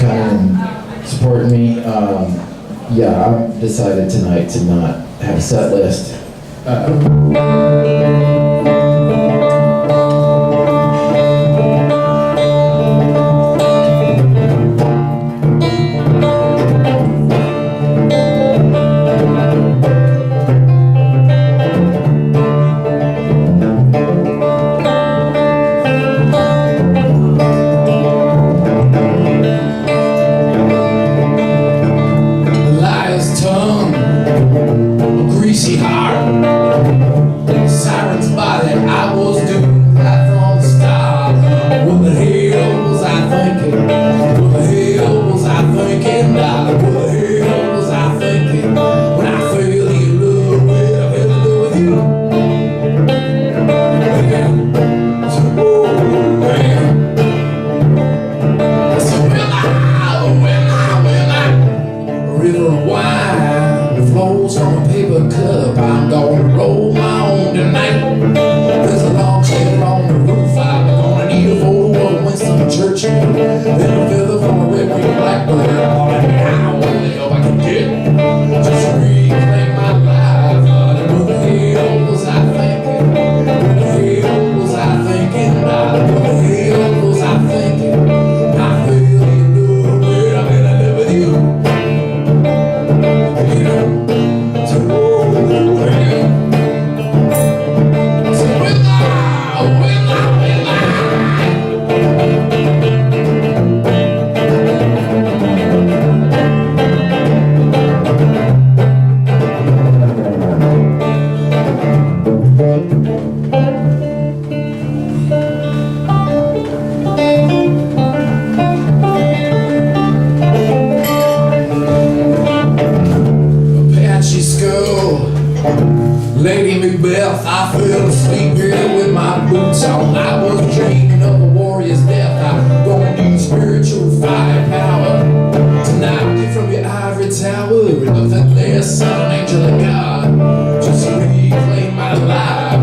coming and supporting me. Yeah, I've decided tonight to not have a set list. Greasy heart, siren's body, I was doomed right from the start. What the hell was I thinking? What the hell was I thinking? What the hell was I thinking? When I fell in love with, I fell in love with you. So, ooh, man. So will I, river of wine flows from a paper cup. I'm gonna roll my own tonight. There's a long chair on the roof. I'm gonna need a photo of Winston Churchill and a feather from a red-winged blackbird. All I need, all the help I can get, just to reclaim my life. What the hell was I thinking? What the hell was I thinking? What the hell was I thinking? I fell in love with, I fell in love with you. You know, so will Lady Macbeth, I fell asleep here with my boots on. I was dreaming of a warrior's death. I'm gonna use spiritual firepower tonight from your ivory tower. Nothing less than an angel of God, just to reclaim my life.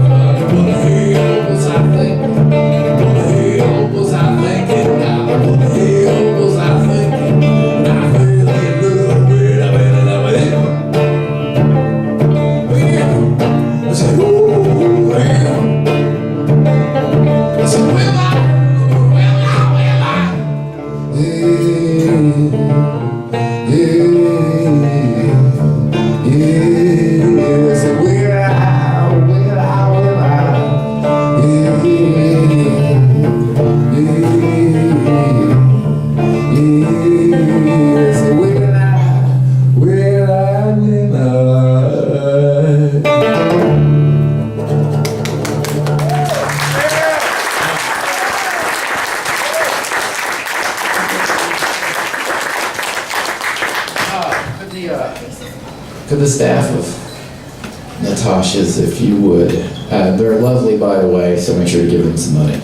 What the hell was I thinking? What the hell was I thinking? What the hell was I thinking? When I fell in love with, I fell in love with him. I said, ooh, man. I said, will I? Yeah, yeah. I said, will I? Yeah, yeah. I said, will I? Could the staff of Natasha's, if you would, they're lovely by the way, so make sure to give them some money.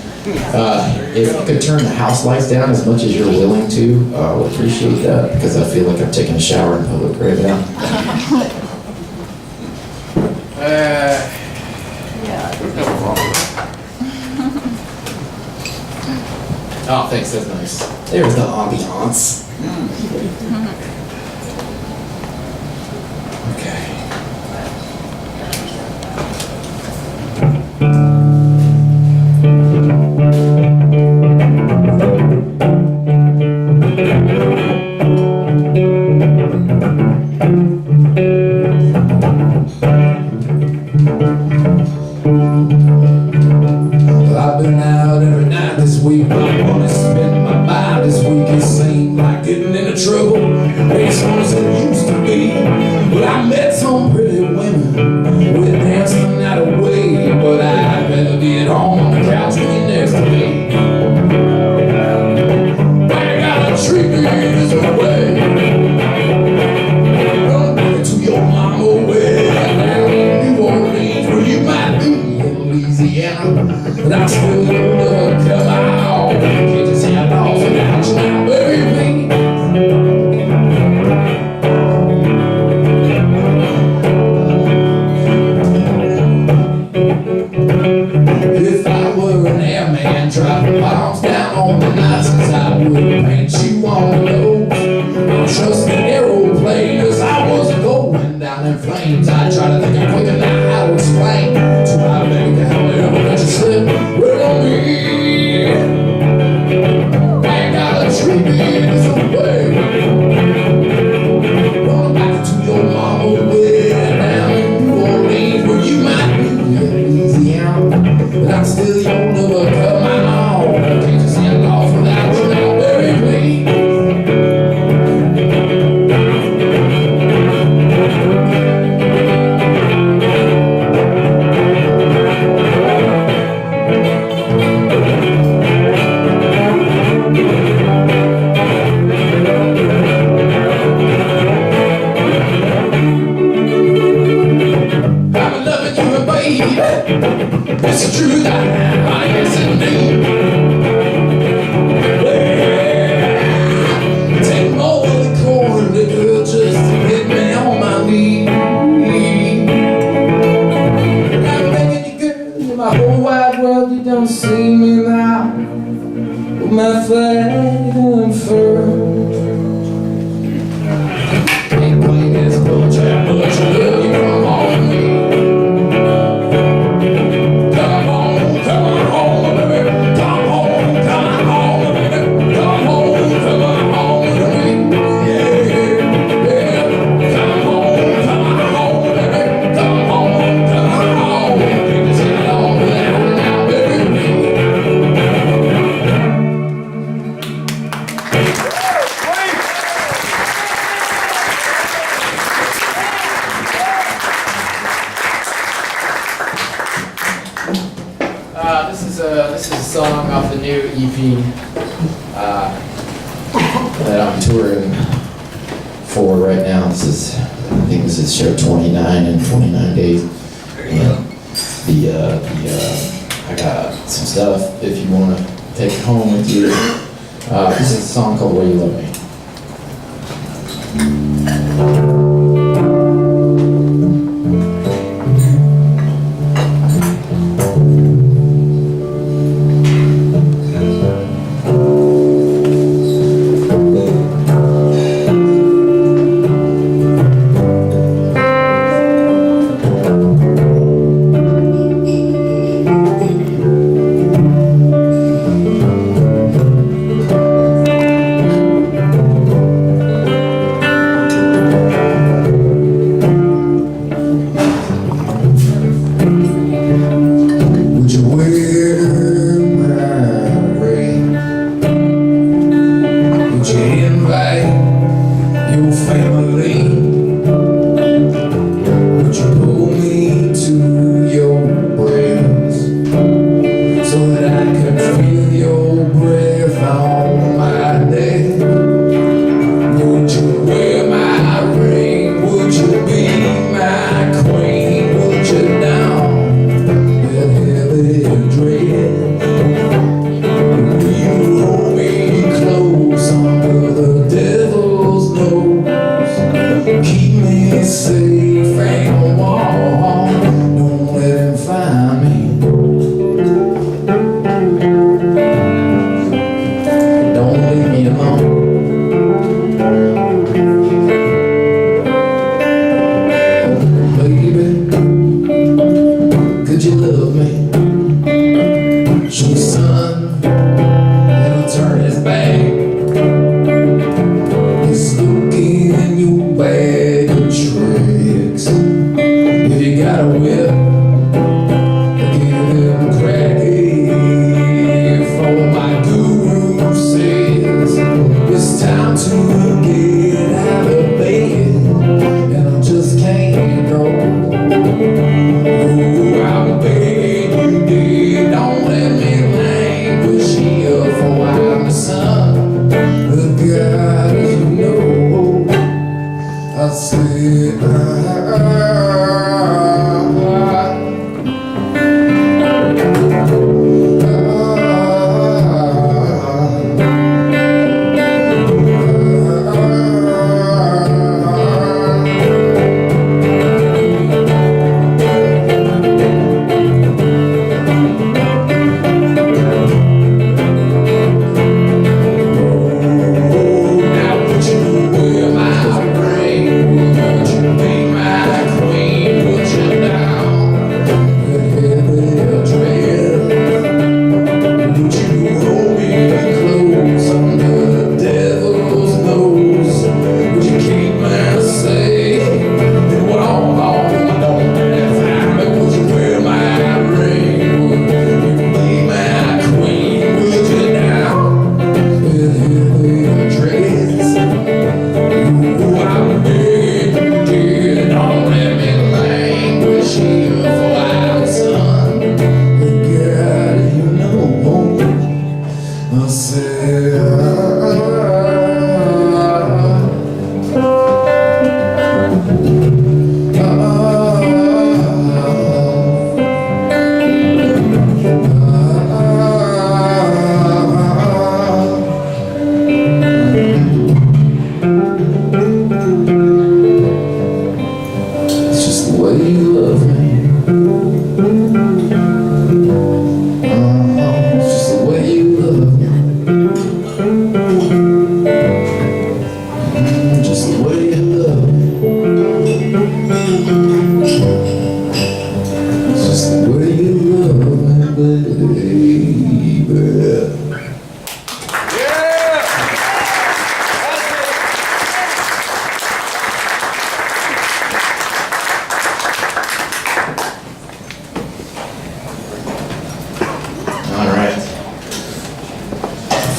If you could turn the house lights down as much as you're willing to, I would appreciate that, because I feel like I'm taking a shower in public right now. Oh, thanks, that's nice. There's the ambiance. Okay. I've been out every night this week. My money's spent my mind this week. It seemed like getting into trouble as soon as it used to be. But I met some pretty women with dancing the night away. But I'd rather be at home on the couch with you next to me. I gotta treat me this way. Run back to your mama way down in New Orleans, where you might be in Louisiana. But I still don't know, come on. Can't you see I lost without you now, baby? EP that I'm touring for right now. I think this is show 29 in 29 days. And I got some stuff if you want to take it home with you. This is a song called Where You Love Me.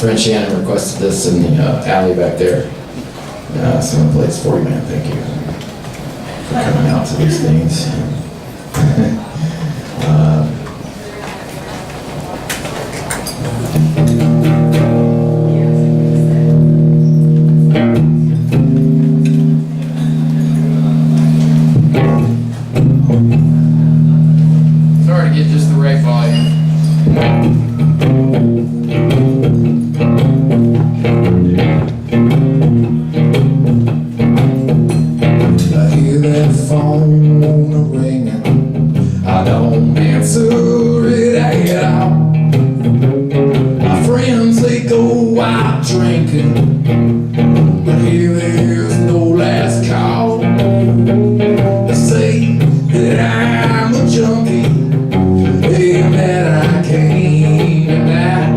friend Shannon requested this in the alley back there. Someone plays for you, man. Thank you for coming out to these things. me there's no last call. They say that I'm a junkie, and that I can't deny.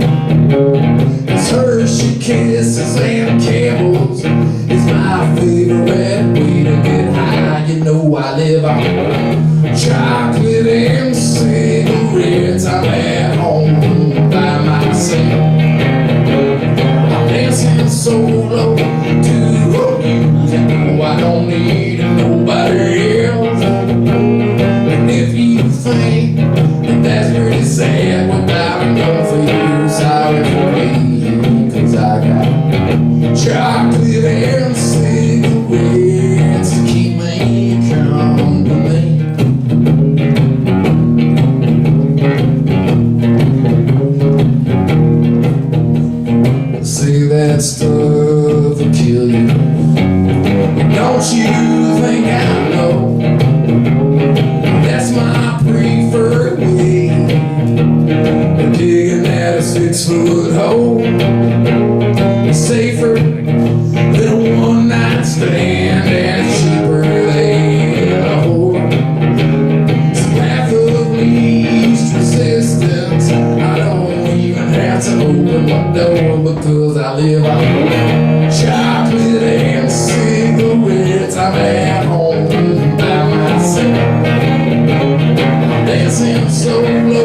It's Hershey Kisses and Campbell's is my favorite way to get high. You know I live on chocolate and cigarettes. I'm at home by myself. I'm dancing solo to music. No, I don't need nobody else. And if you think that that's pretty sad without a gun for you, sorry for me, 'cause I got chocolate and cigarettes to keep me company. Say that stuff will kill you, but don't you think I know that's my preferred way of digging at a 6-foot hole? It's safer than a one-night stand, and it's cheaper than a whore. It's the path of least resistance. I don't even have to open my door because I live on chocolate and cigarettes. I'm at home by myself. I'm dancing solo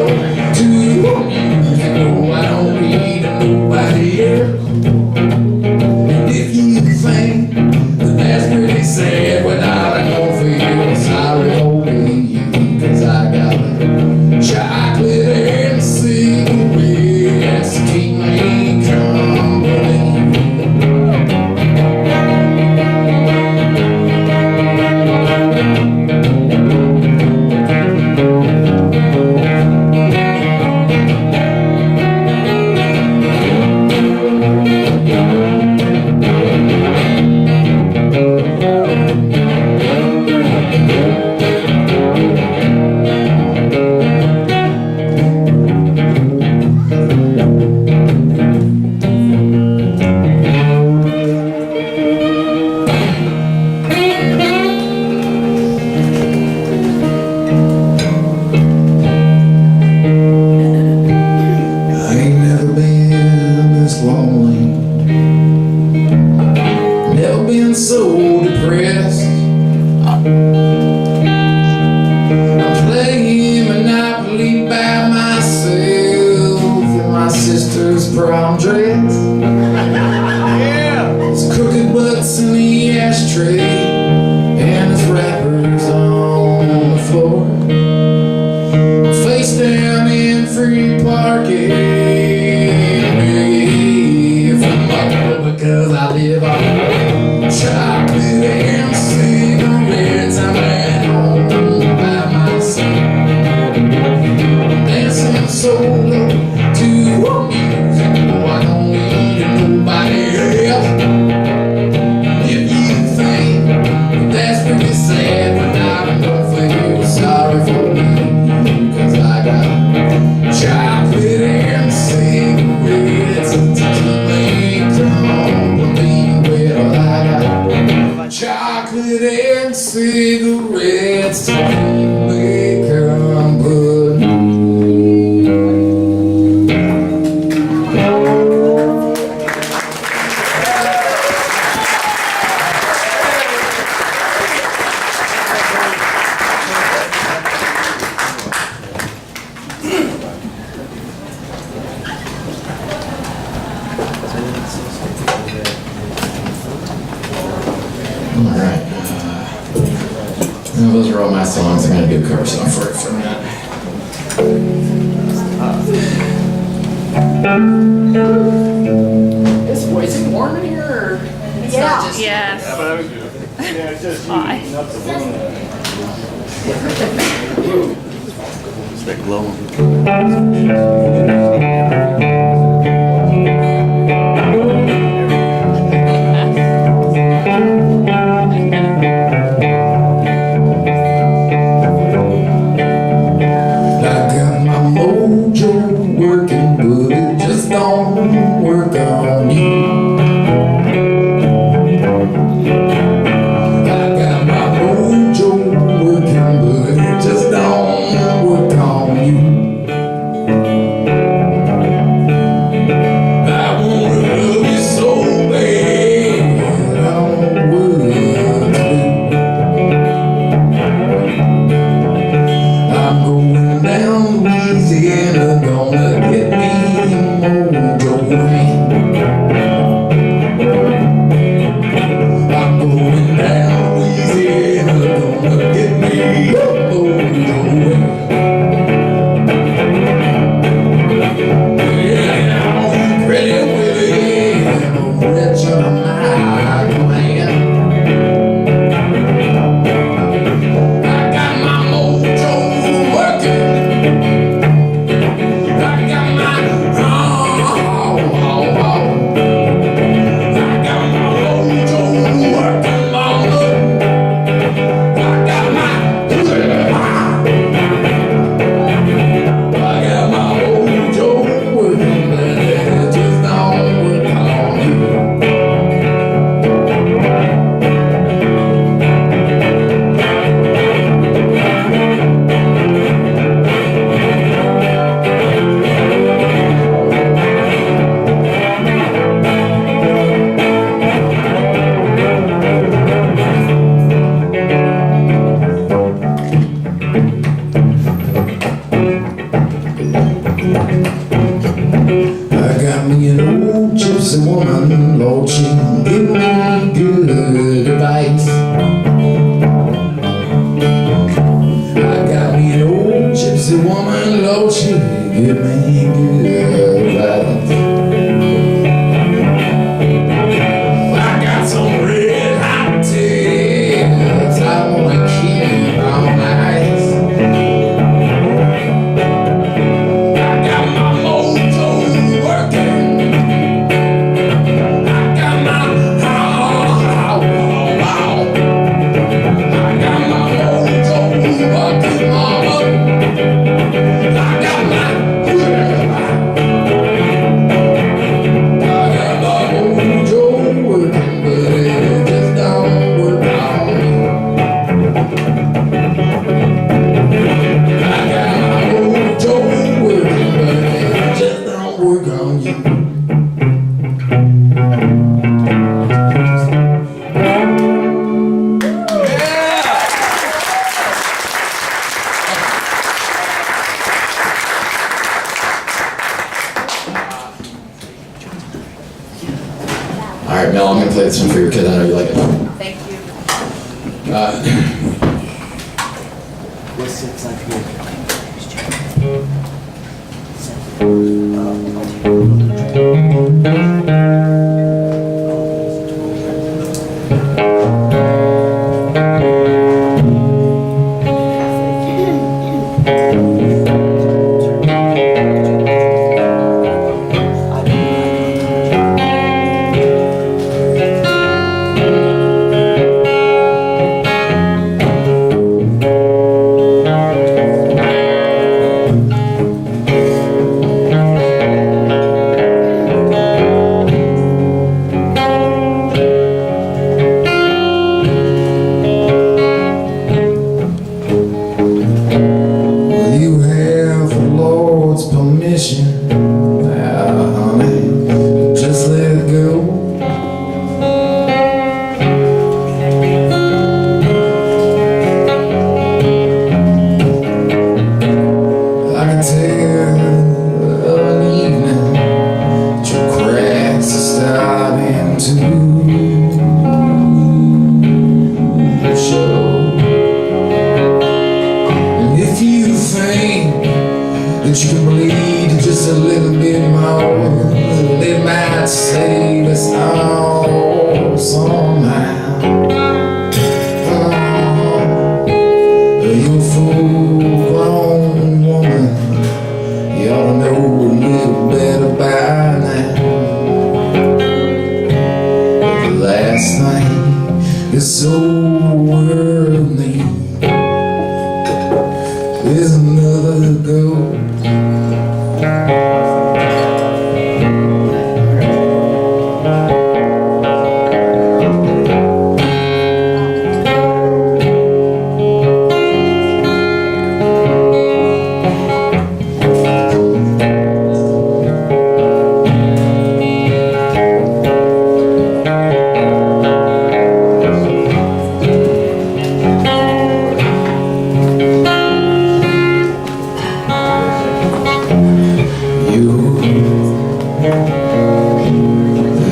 to music. No, I don't need nobody else. If you think that that's pretty sad without a no for you, sorry for me, 'cause I got chocolate and cigarettes to keep me company. I ain't never been this lonely, never been so depressed. I'm playing Monopoly by myself in my sister's prom dress. There's crooked butts in the ashtray, and there's wrappers on the floor. Face down in free parking, from my door because I live on chocolate and cigarettes. I'm at home by myself. I'm dancing solo to music. No, I don't need nobody else. If you think that's pretty sad without a no for you, sorry for me, 'cause I got chocolate and cigarettes to keep me company. Well, I got chocolate and cigarettes to keep me company. Alright. Those are all my songs. I'm going to do a cover song for it for a minute. Is it warm in here? Or it's not just Yes. Yeah, it's just Hi. not the one. It's been glowing. question for your kid. I know you like it. Thank you. What sits like here? Well, you have the Lord's permission. Now, honey, just let it go. I can tell of an evening that your cracks are starting to show. And if you think that you can bleed just a little bit more, it might save us all somehow. You're a full-grown woman, you ought to know a little better by now. But the last thing this old world needs is another go.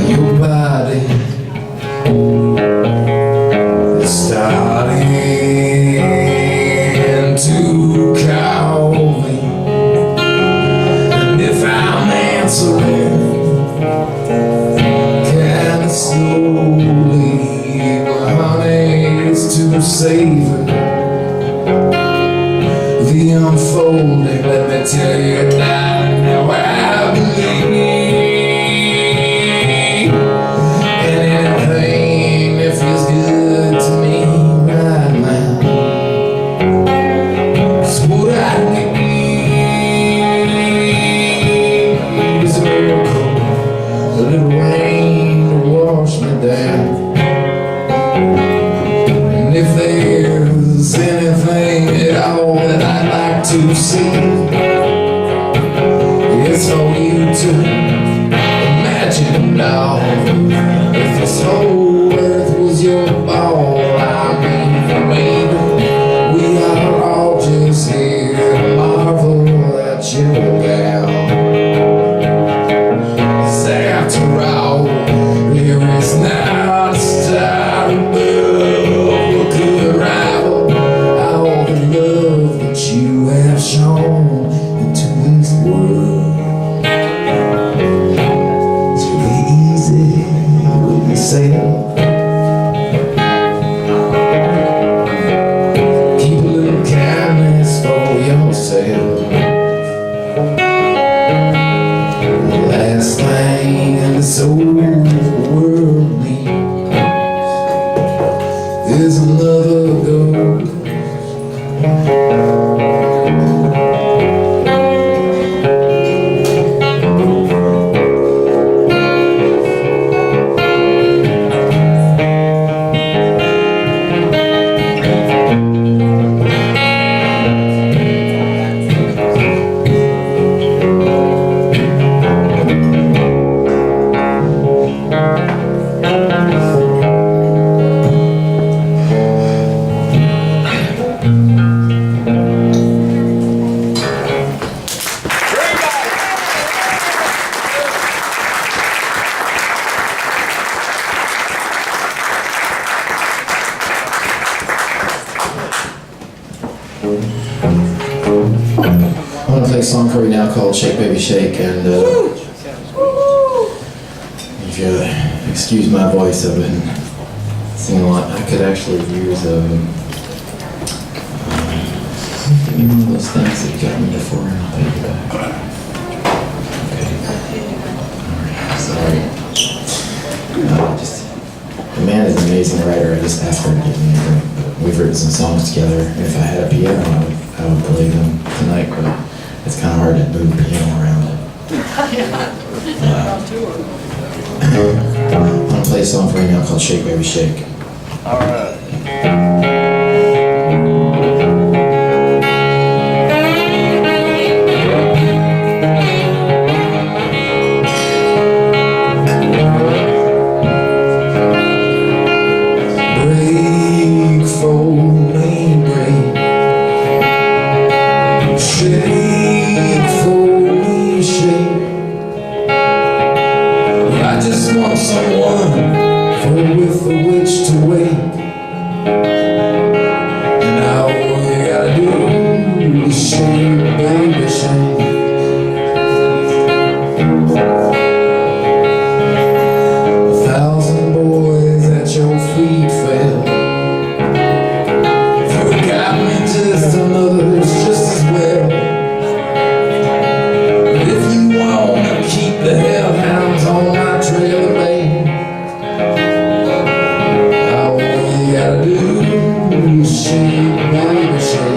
Your body is starting to call me, and if I'm answering kinda slowly, well, honey, it's to savor the unfolding. Let me tell you now I believe. Anything that feels good to me right now is what I need. Is a miracle, a little rain to wash me down. And if there's anything at all that I'd like to see, it's for you to imagine now. If this whole earth was your ball, I mean, maybe we are all just here to marvel at your gal. 'Cause after all, there is not a star above who could rival all the love that you have shown into this world. It's really easy when you say keep a little kindness for yourself. The last thing in this old world needs is another go. a song for you now called Shake Baby Shake, and if you excuse my voice, I've been singing a lot. I could actually use give me one of those things that you got me before and I'll pay you back. Okay. Alright, sorry. The man is an amazing writer. I just asked her to give me a drink. But we've written some songs together. If I had a piano, I would play them tonight, but it's kind of hard to move the piano around. I'm going to play a song for you now called Shake Baby Shake. All right. Break, fold, main break. Shake, fold, main shake. I just want someone with which to wake. And all you gotta do is shake, baby, shake. A thousand boys at your feet fell. You got me just another's just as well. But if you wanna keep the hellhounds on my trail, babe, all you gotta do is shake, baby, shake.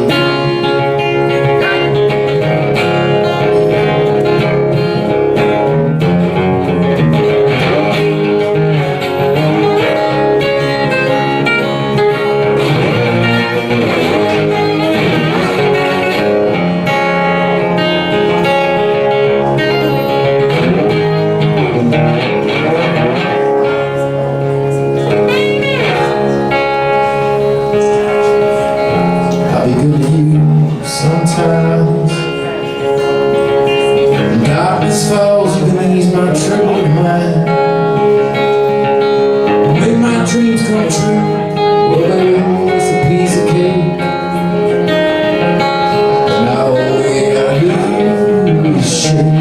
I'll be good to you sometimes. When darkness falls, you can ease my troubled mind. Make my dreams come true. Well, it's a piece of cake. And all you gotta do is shake.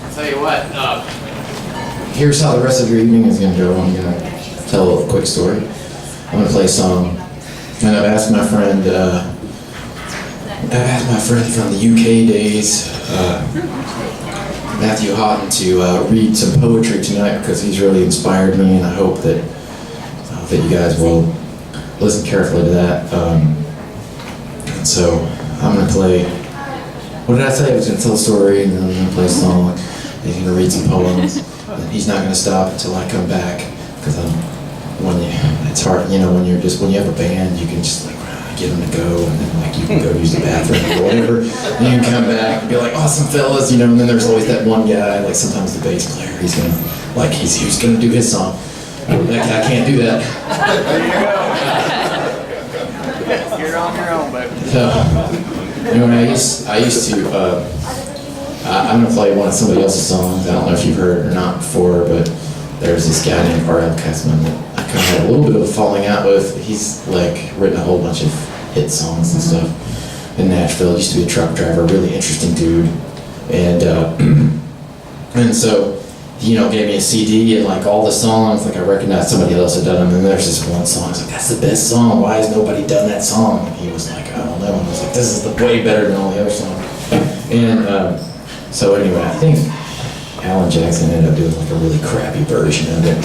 I'll tell you what, here's how the rest of your evening is going to go. I'm going to tell a quick story. I'm going to play a song. And I've asked my friend from the UK days, Matthew Houghton, to read some poetry tonight because he's really inspired me, and I hope that you guys will listen carefully to that. And so I'm going to play. What did I say? I was going to tell a story, and then I'm going to play a song. He's going to read some poems. And he's not going to stop until I come back, because it's hard, when you have a band, you can just like get them to go, and then like you can go use the bathroom or whatever, and you can come back and be like, awesome fellas, and then there's always that one guy, like sometimes the bass player, he's gonna do his song. I can't do that. You're on your own, baby. So, anyway, I used to, I'm going to play one of somebody else's songs. I don't know if you've heard it or not before, but there's this guy named R.L. Kessman that I kind of had a little bit of a falling out with. He's like written a whole bunch of hit songs and stuff in Nashville. Used to be a truck driver, really interesting dude. And so, gave me a CD and like all the songs, like I recognized somebody else had done them, and there's this one song, I was like, that's the best song, why has nobody done that song? And he was like, I don't know, and I was like, this is way better than all the other songs. And so anyway, I think Alan Jackson ended up doing like a really crappy version of it.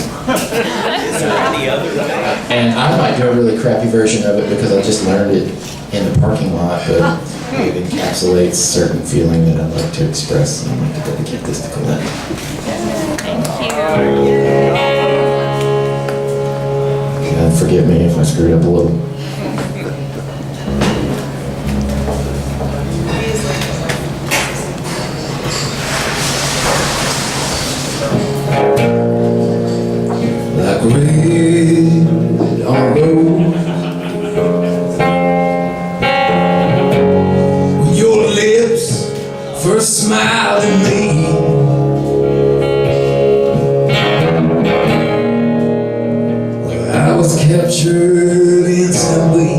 And I might do a really crappy version of it because I just learned it in the parking lot, but it encapsulates a certain feeling that I'd like to express, and I'd like to dedicate this to Colette. And forgive me if I screwed up a little. Like red on a road, with your lips I was captured instantly.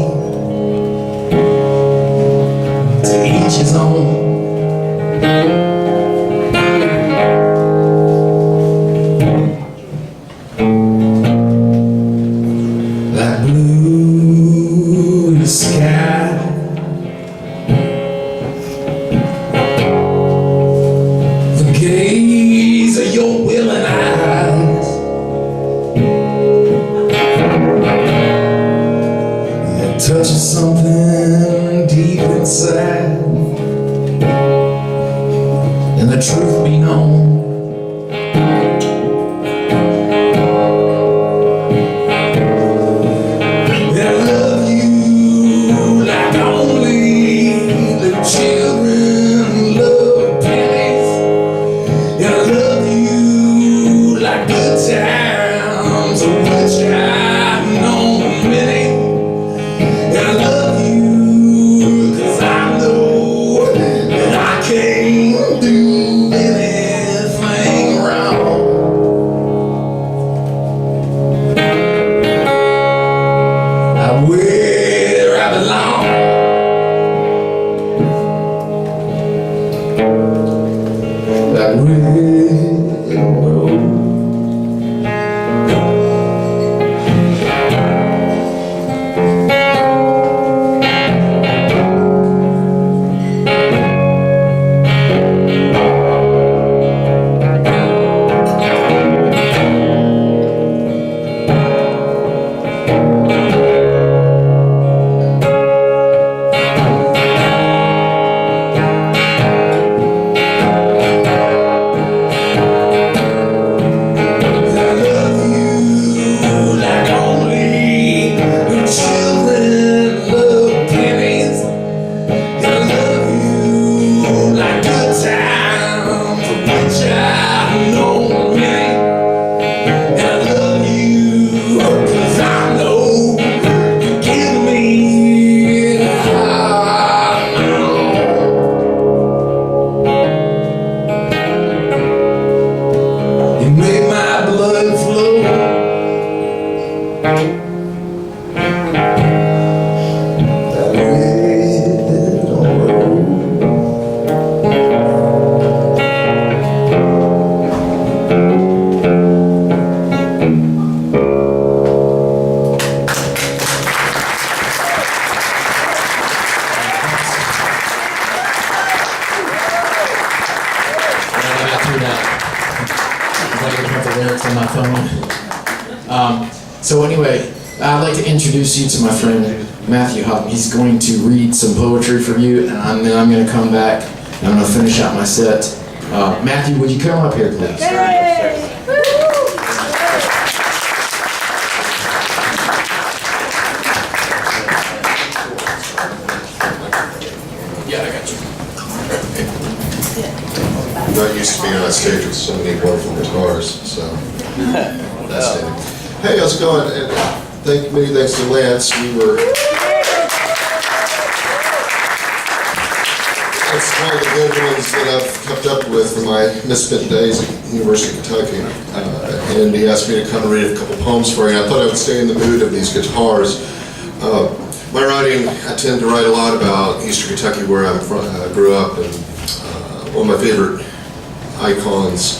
To each his own. Like blue in the sky, the gaze of your willing eyes, it touches something deep inside, and the truth be known. Where I belong. That railroad. On my phone. So anyway, I'd like to introduce you to my friend Matthew Hop. He's going to read some poetry for you, and then I'm going to come back and I'm going to finish out my set. Matthew, would you come up here, please? Yeah, I got you. I'm not used to being on stage with so many wonderful guitars, so that's it. Hey, how's it going? And many thanks to Lance. It's one of the good ones that I've kept up with from my misspent days at University of Kentucky. And he asked me to come and read a couple poems for you. I thought I would stay in the mood of these guitars. My writing, I tend to write a lot about Eastern Kentucky, where I'm from. I grew up, and one of my favorite icons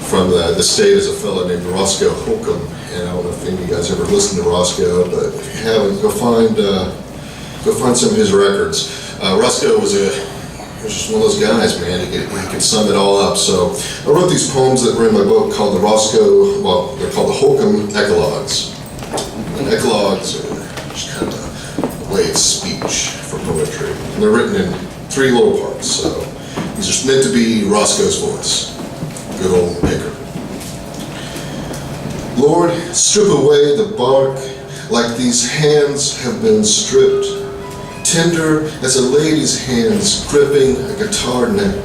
from the state is a fellow named Roscoe Holcomb. And I don't know if any of you guys ever listened to Roscoe, but if you haven't, go find some of his records. Roscoe was just one of those guys, man. He could sum it all up. So I wrote these poems that were in my book called the Roscoe, well, they're called the Holcomb Eclogues. And eclogues are just kind of a way of speech for poetry. And they're written in 3 little parts. So these are meant to be Roscoe's voice. Good old Baker. Lord, strip away the bark like these hands have been stripped, tender as a lady's hands gripping a guitar neck.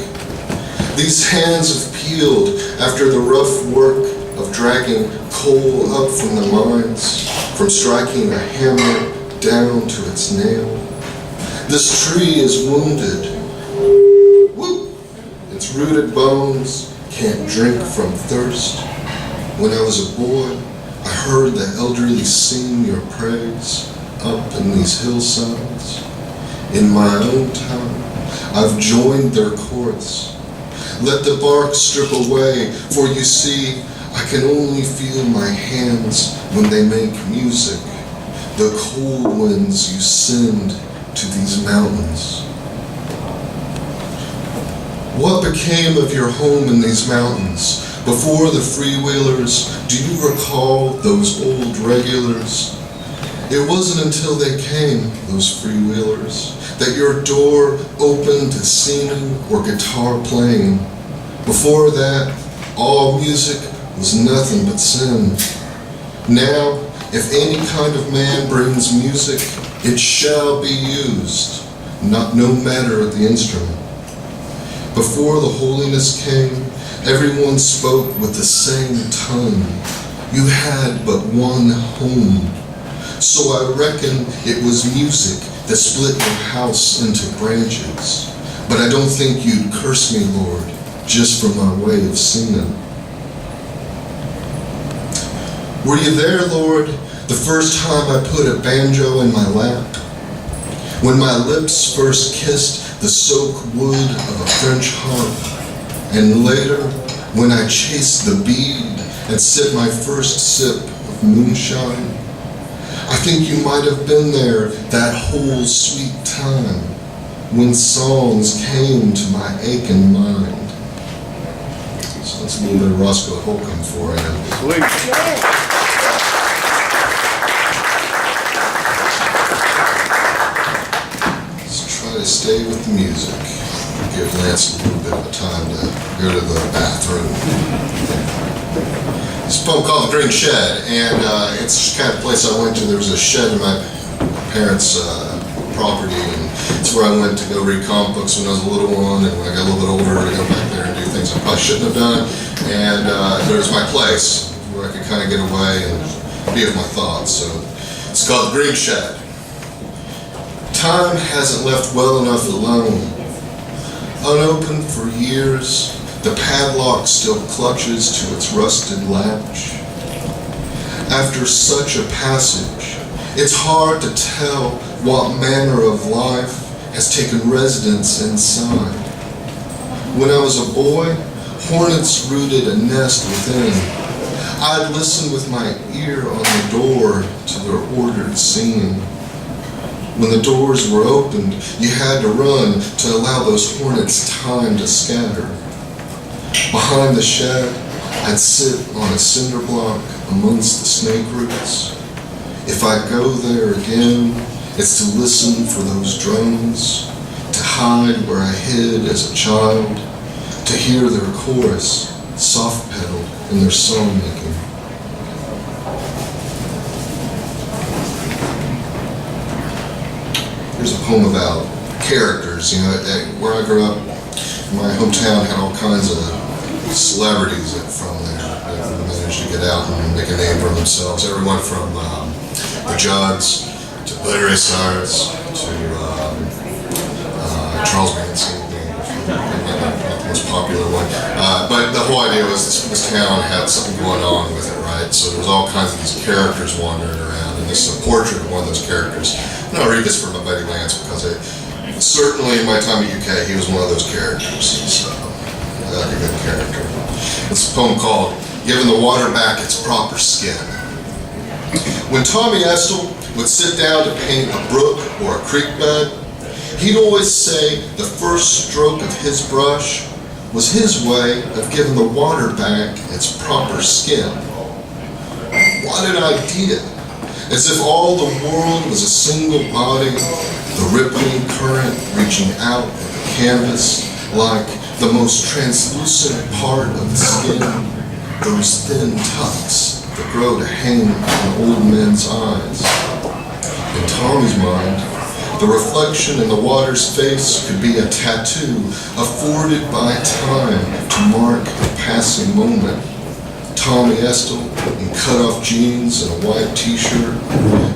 These hands have peeled after the rough work of dragging coal up from the mines, from striking a hammer down to its nail. This tree is wounded. Whoop! Its rooted bones can't drink from thirst. When I was a boy, I heard the elderly sing your praise up in these hillsides. In my own time, I've joined their chorus. Let the bark strip away, for you see, I can only feel my hands when they make music, the cold winds you send to these mountains. What became of your home in these mountains? Before the freewheelers, do you recall those old regulars? It wasn't until they came, those freewheelers, that your door opened to singing or guitar playing. Before that, all music was nothing but sin. Now, if any kind of man brings music, it shall be used, no matter the instrument. Before the holiness came, everyone spoke with the same tongue. You had but one home. So I reckon it was music that split your house into branches. But I don't think you'd curse me, Lord, just for my way of singing. Were you there, Lord, the first time I put a banjo in my lap? When my lips first kissed the soak wood of a French harp? And later, when I chased the bead and sipped my first sip of moonshine? I think you might have been there that whole sweet time when songs came to my aching mind. So that's a little bit of Roscoe Holcomb for you. Sweet. To stay with the music. Give Lance a little bit of time to go to the bathroom. It's a poem called The Green Shed, and it's just kind of place I went to. There was a shed in my parents' property, and it's where I went to go read comic books when I was a little one, and when I got a little bit older, to go back there and do things I probably shouldn't have done. And there's my place where I could kind of get away and be with my thoughts. So it's called The Green Shed. Time hasn't left well enough alone. Unopened for years, the padlock still clutches to its rusted latch. After such a passage, it's hard to tell what manner of life has taken residence inside. When I was a boy, hornets rooted a nest within. I'd listen with my ear on the door to their ordered singing. When the doors were opened, you had to run to allow those hornets time to scatter. Behind the shed, I'd sit on a cinder block amongst the snake roots. If I go there again, it's to listen for those drones, to hide where I hid as a child, to hear their chorus, soft-pedaled in their song-making. Here's a poem about characters. Where I grew up, my hometown had all kinds of celebrities from there that managed to get out and make a name for themselves. Everyone from the Judds to Billy Ray Cyrus to Charles Manson, not the most popular one. But the whole idea was this town had something going on with it, right? So there was all kinds of these characters wandering around, and this is a portrait of one of those characters. And I'll read this for my buddy Lance because certainly in my time at UK, he was one of those characters. So I like a good character. It's a poem called Giving the Water Back Its Proper Skin. When Tommy Estelle would sit down to paint a brook or a creek bed, he'd always say the first stroke of his brush was his way of giving the water back its proper skin. What an idea! As if all the world was a single body, the rippling current reaching out of the canvas like the most translucent part of the skin, those thin tucks that grow to hang in old men's eyes. In Tommy's mind, the reflection in the water's face could be a tattoo afforded by time to mark a passing moment. Tommy Estelle in cut-off jeans and a white t-shirt,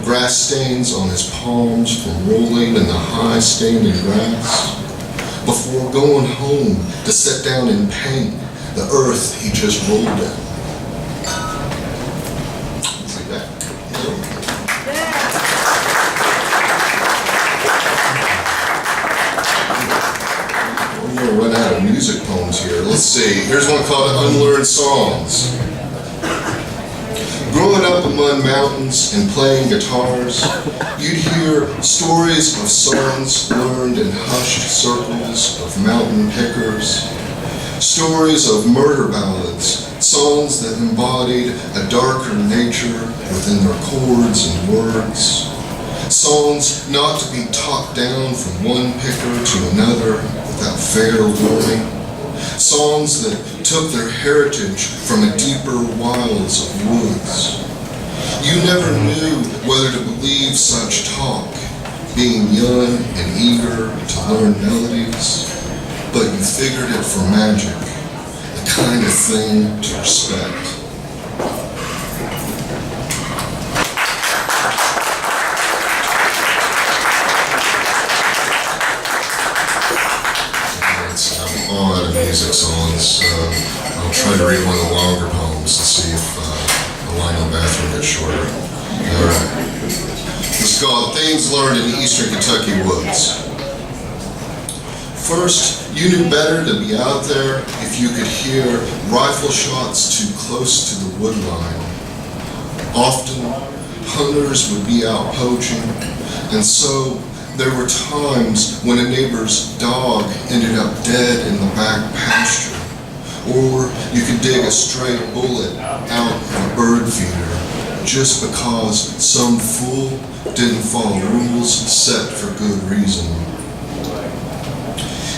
grass stains on his palms from rolling in the high-standing grass. Before going home to set down and paint the earth he just rolled in. see, here's one called Unlearned Songs. Growing up among mountains and playing guitars, you'd hear stories of songs learned in hushed circles of mountain pickers, stories of murder ballads, songs that embodied a darker nature within their chords and words, songs not to be talked down from one picker to another without fair warning, songs that took their heritage from a deeper wilds of woods. You never knew whether to believe such talk, being young and eager to learn melodies, but you figured it for magic, the kind of thing to respect. I'm all out of music songs. I'll try to read one of the longer poems to see if the line in the bathroom gets shorter. All right. It's called Things Learned in Eastern Kentucky Woods. First, you knew better to be out there if you could hear rifle shots too close to the wood line. Often, hunters would be out poaching, and so there were times when a neighbor's dog ended up dead in the back pasture, or you could dig a stray bullet out of a bird feeder just because some fool didn't follow rules set for good reason.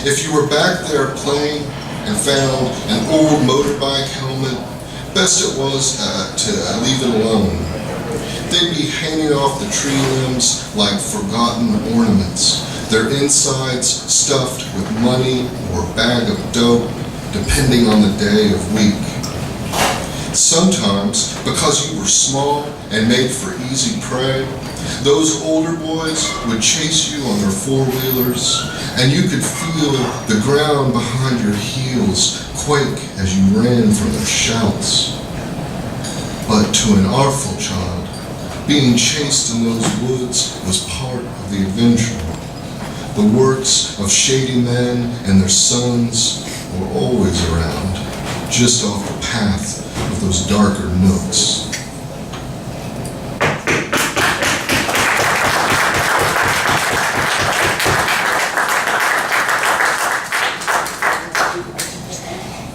If you were back there playing and found an old motorbike helmet, best it was to leave it alone. They'd be hanging off the tree limbs like forgotten ornaments, their insides stuffed with money or a bag of dope, depending on the day of week. Sometimes, because you were small and made for easy prey, those older boys would chase you on their four-wheelers, and you could feel the ground behind your heels quake as you ran from their shouts. But to an artful child, being chased in those woods was part of the adventure. The works of shady men and their sons were always around, just off the path of those darker nooks.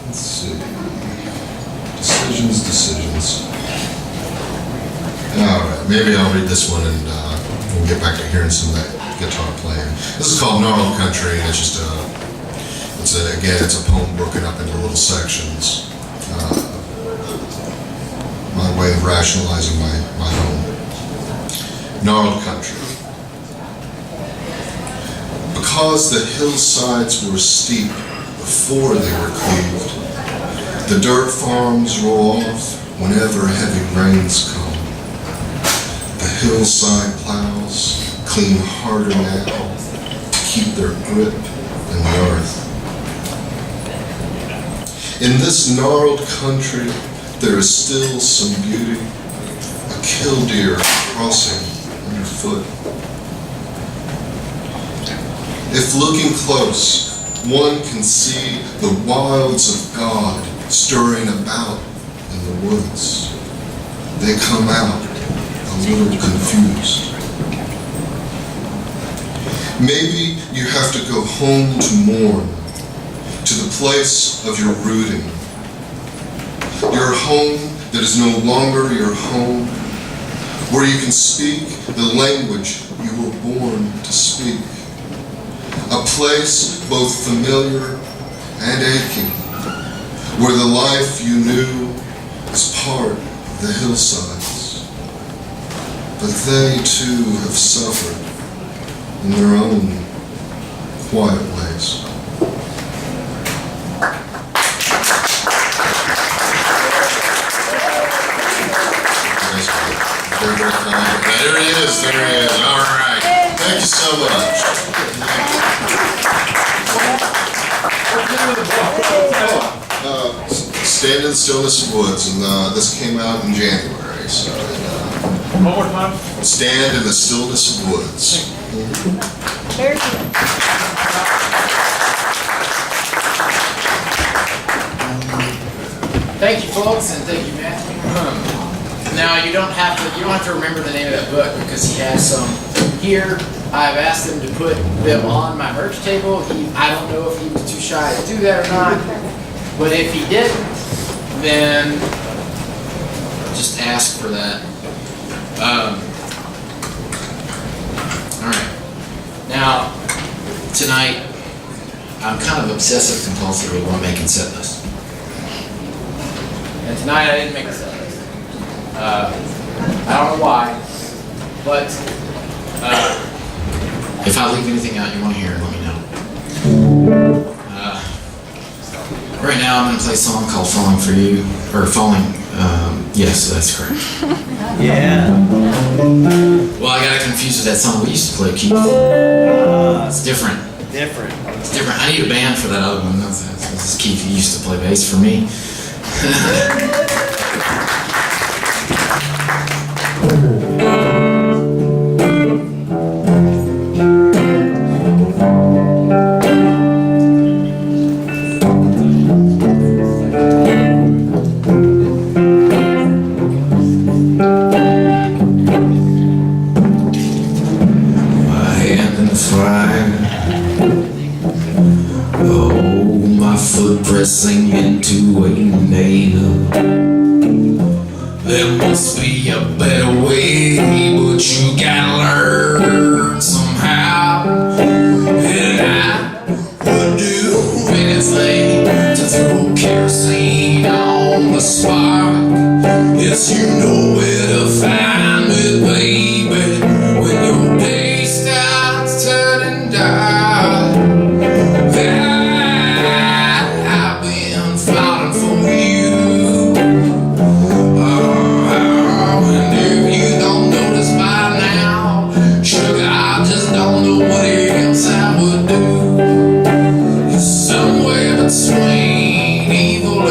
Let's see. Decisions. All right, maybe I'll read this one and we'll get back to hearing some of that guitar playing. This is called Gnarled Country, and it's just it's a poem broken up into little sections. My way of rationalizing my home. Gnarled Country. Because the hillsides were steep before they were cleaved, the dirt farms roll off whenever heavy rains come. The hillside plows clean harder now to keep their grip in the earth. In this gnarled country, there is still some beauty, a killdeer crossing underfoot. If looking close, one can see the wilds of God stirring about in the woods. They come out a little confused. Maybe you have to go home to mourn, to the place of your rooting. Your home that is no longer your home, where you can speak the language you were born to speak. A place both familiar and aching, where the life you knew is part of the hillsides. But they too have suffered in their own quiet ways. There he is. All right. Thank you so much. Stand in the Stillness of Woods, and this came out in January. So, One more time. Stand in the Stillness of Woods. Very good. Thank you, folks, and thank you, Matthew. Now you don't have to remember the name of that book because he has some here. I've asked him to put them on my merch table. I don't know if he was too shy to do that or not, but if he didn't, then just ask for that. All right. Now, tonight, I'm kind of obsessive compulsive about making set lists. And tonight I didn't make a set list. I don't know why, but if I leave anything out you want to hear, let me know. Right now I'm going to play a song called Falling for You, or Falling, yes, that's correct. Yeah. Well, I got confused with that song we used to play, Keith. It's different. Different. It's different. I need a band for that other one. This is Keith, he used to play bass for me. Pressing into a nail. There must be a better way, but you gotta learn somehow. And I would do anything to throw kerosene on the spark. Yes, you know where to find me, baby, when your day starts turning dark.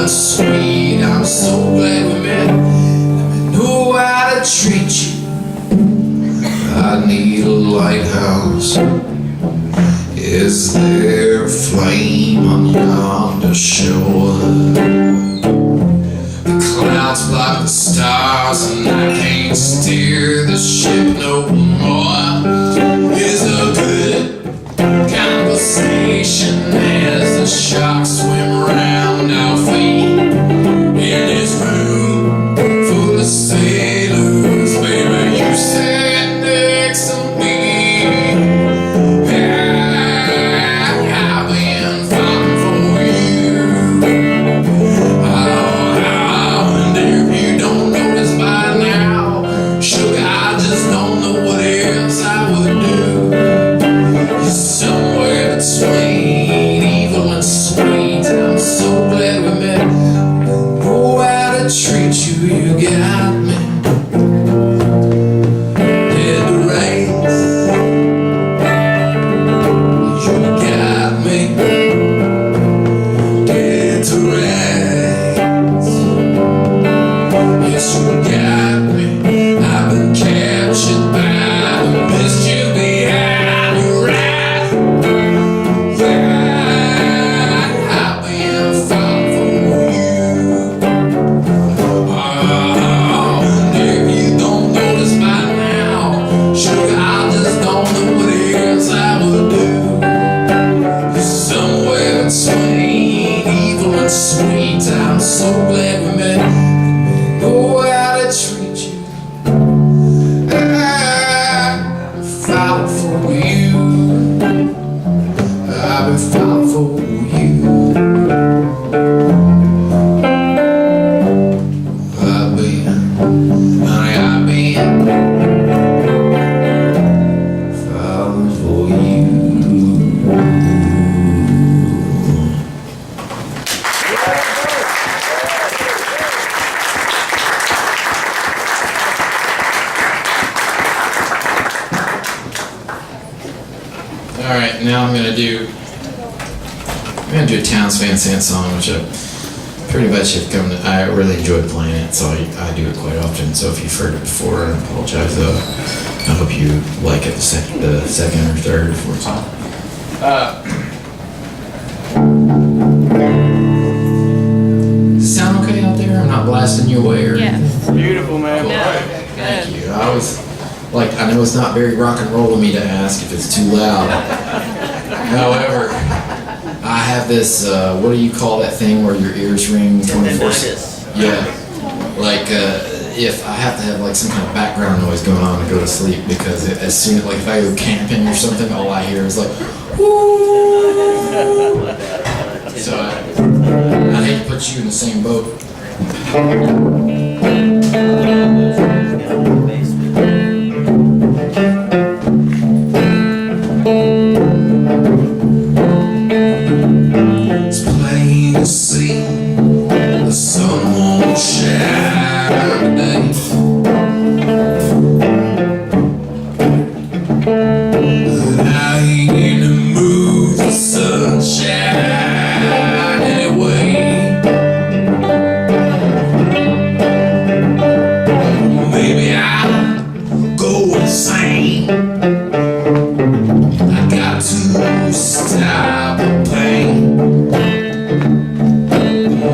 Sweet, I'm so glad we met. Let me know how to treat you. I need a lighthouse. Is there a flame on yonder shore? The clouds block the stars and I can't steer the ship no more. Is a good conversation as the sharks swim around our feet. In this room full of sailors, baby, you sat next to me. I've been falling for you. And if you don't notice by now, sugar, I just don't know what else I would do. You're somewhere between evil and sweet. I'm so glad we met. Treat you, you got me dead to rights. You got me dead to rights. Yes, you got me. I've been captured by the mischief behind your eyes. I've been falling for you. Sweet, I'm so glad we met. Know how to treat you. I've been falling for you. I've been falling for you. I've been, honey, I've been falling for you. All right, now I'm gonna do a Towns Van Sant song, which I pretty much have come to. I really enjoy playing it, so I do it quite often. So if you've heard it before, I apologize. I hope you like it the second or third or fourth song. Does it sound okay out there? blasting you away or Yes. anything? Beautiful, man. No. Thank you. I was like, I know it's not very rock and roll of me to ask if it's too loud. However, I have this, what do you call that thing where your ears ring 24/7? Yeah. Like, if I have to have like some kind of background noise going on to go to sleep because as soon as, like if I go camping or something, all I hear is like, whoo. So I hate to put you in the same boat. It's plain to see the sun won't shine today. But I ain't in the mood for sunshine anyway. Maybe I'll go insane. I got to stop the pain.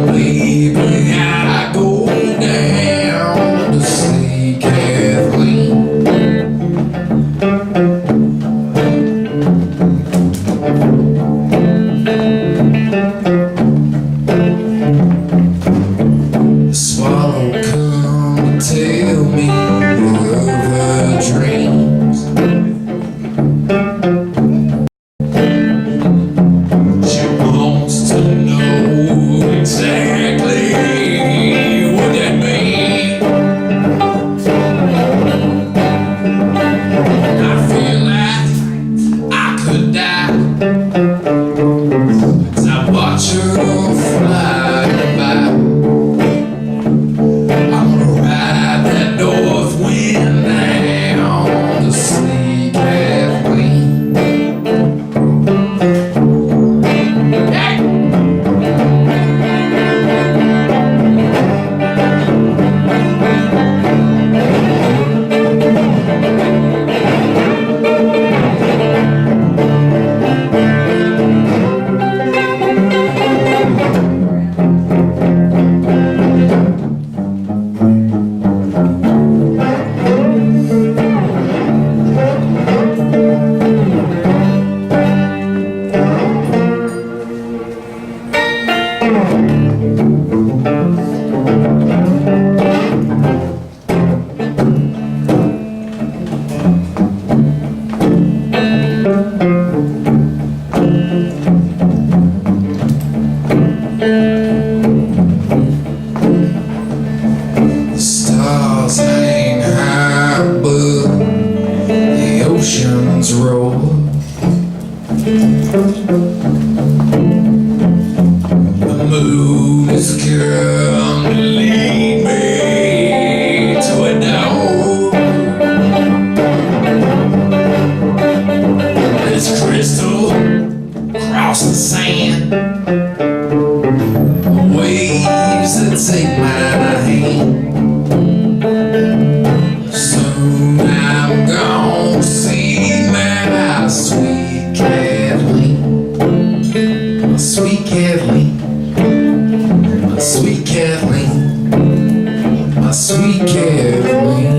Maybe I go down to see Kathleen. The swallow come to tell me of her dreams. She wants to know exactly what that means. I feel like I could die as I watch her fly by. I'm gonna ride that north wind down to see Kathleen. Hey! The stars hang high above, the oceans roar. The moon is come to lead me to a door. It's crystal across the sand, waves that take my hand. Soon I'm gonna see my sweet Kathleen, my sweet Kathleen, my sweet Kathleen, my sweet Kathleen.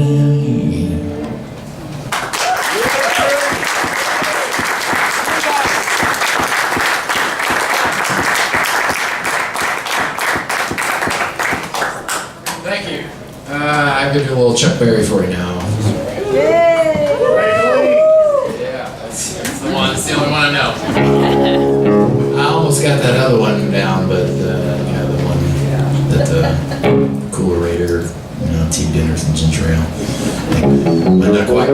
Thank you. I could do a little Chuck Berry for you now. Yeah, that's the one. It's the only one I know. I almost got that other one down, but yeah, the one that Coolerator, tea dinners and ginger ale. But not quite.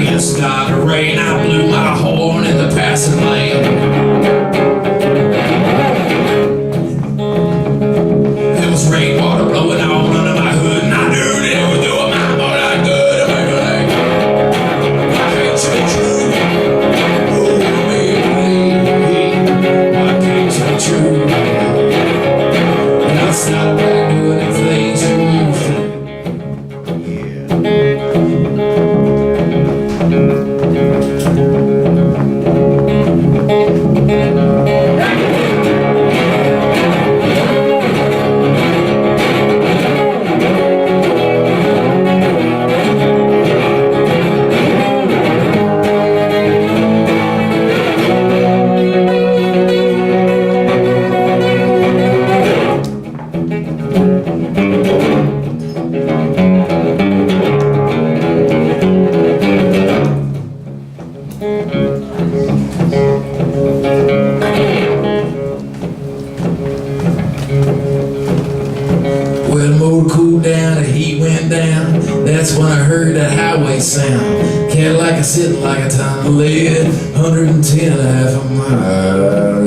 it started to rain. I blew my horn in the passing lane. There was rainwater blowing all under my hood, and I knew that it was doing my motor good to make a leg. I can't say true. Oh, baby, I can't say true. And I started back doing the things you used to. Well, the motor cooled down, the heat went down. That's when I heard that highway sound. Cadillac is sitting like a ton of lead, 110 a half a mile.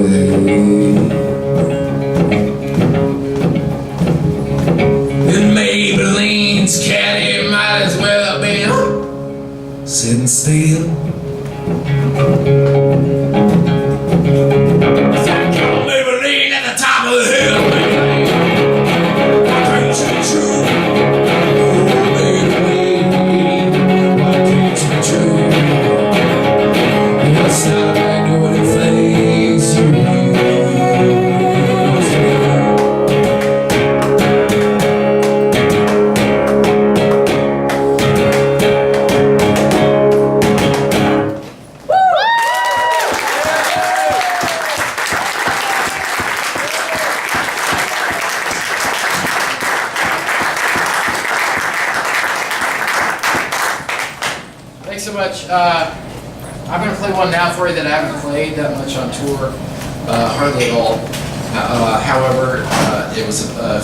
And Maybelline's caddy might as well have been sitting still. Maybelline at the top of the hill, Maybelline. I can't say true. Oh, Maybelline, I can't say true. And I started back doing the things you used to do. Thanks so much. I'm going to play one now for you that I haven't played that much on tour, hardly at all. However, it was a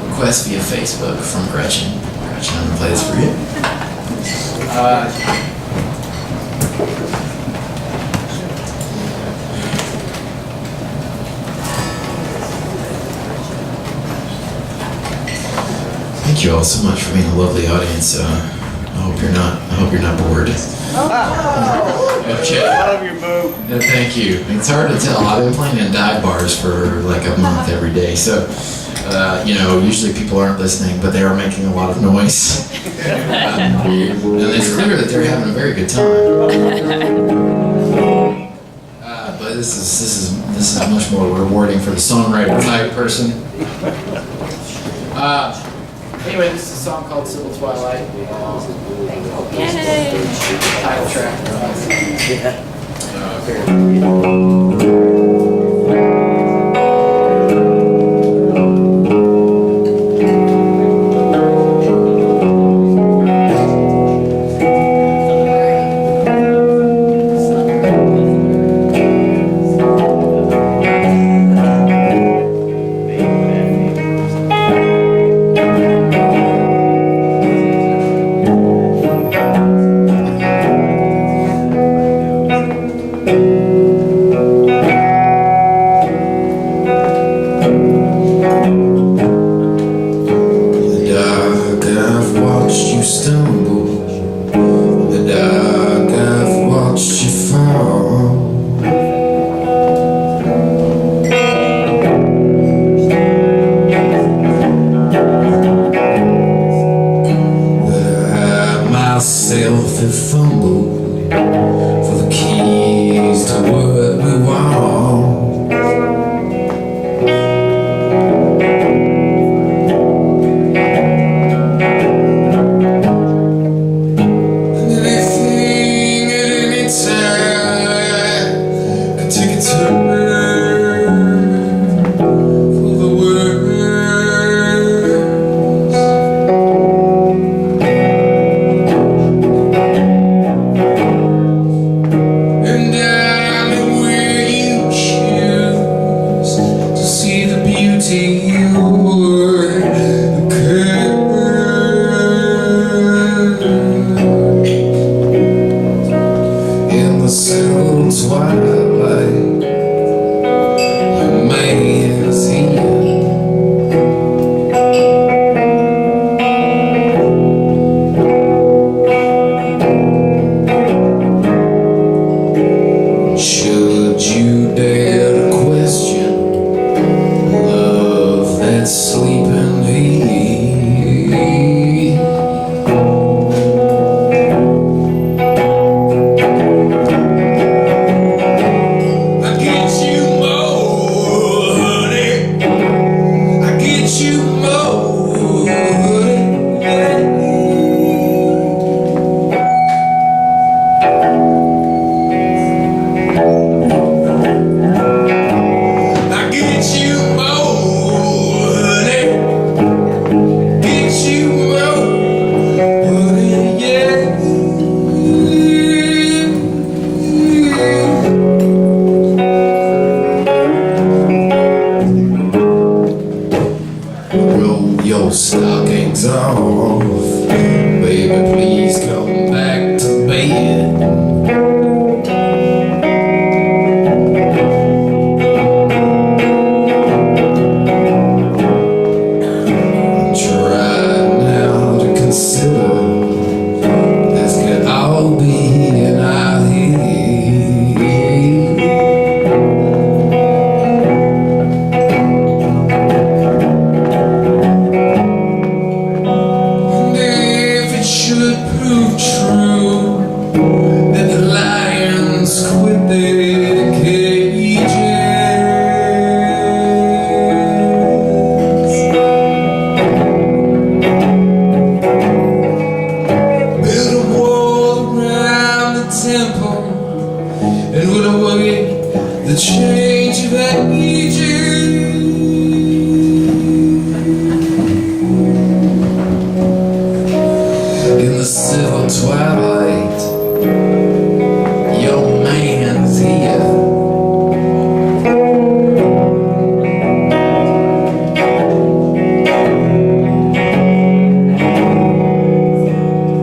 request via Facebook from Gretchen. Gretchen, I'm going to play this for you. Thank you all so much for being a lovely audience. I hope you're not bored. Okay. I love your boo. No, thank you. It's hard to tell. I've been playing in dive bars for like a month every day, so usually people aren't listening, but they are making a lot of noise. And it's clear that they're having a very good time. But this is much more rewarding for the songwriter type person. Anyway, this is a song called Civil Twilight. Title track. Myself have fumbled for the keys to what we want. And anything at any time can take a turn for the worse. See the change of ages. In the silver twilight, your man is here.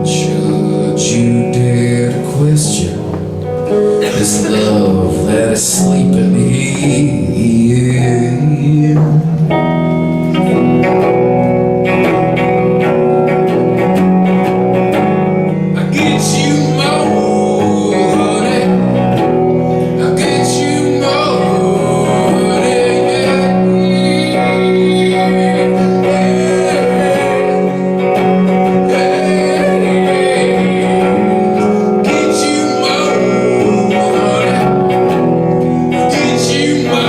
Should you dare to question this love that is sleeping here? I get you more, honey. I get you more, honey. Get you more, honey. Get you more,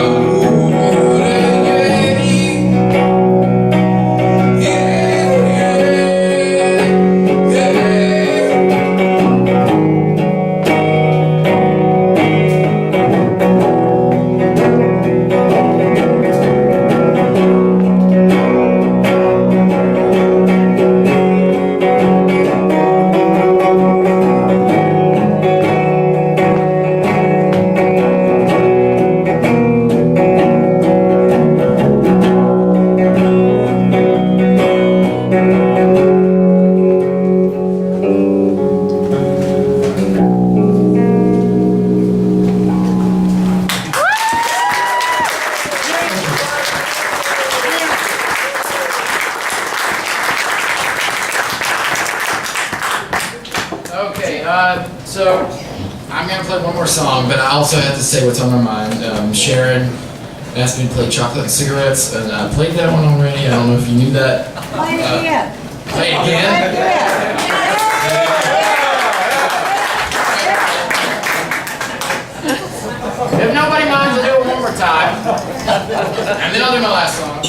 Okay, so I'm gonna play one more song, but I also have to say what's on my mind. Sharon asked me to play Chocolate and Cigarettes, and I played that one already. I don't know if you knew that. Play it again. Play it again? If nobody minds, I'll do it one more time. And then I'll do my last song.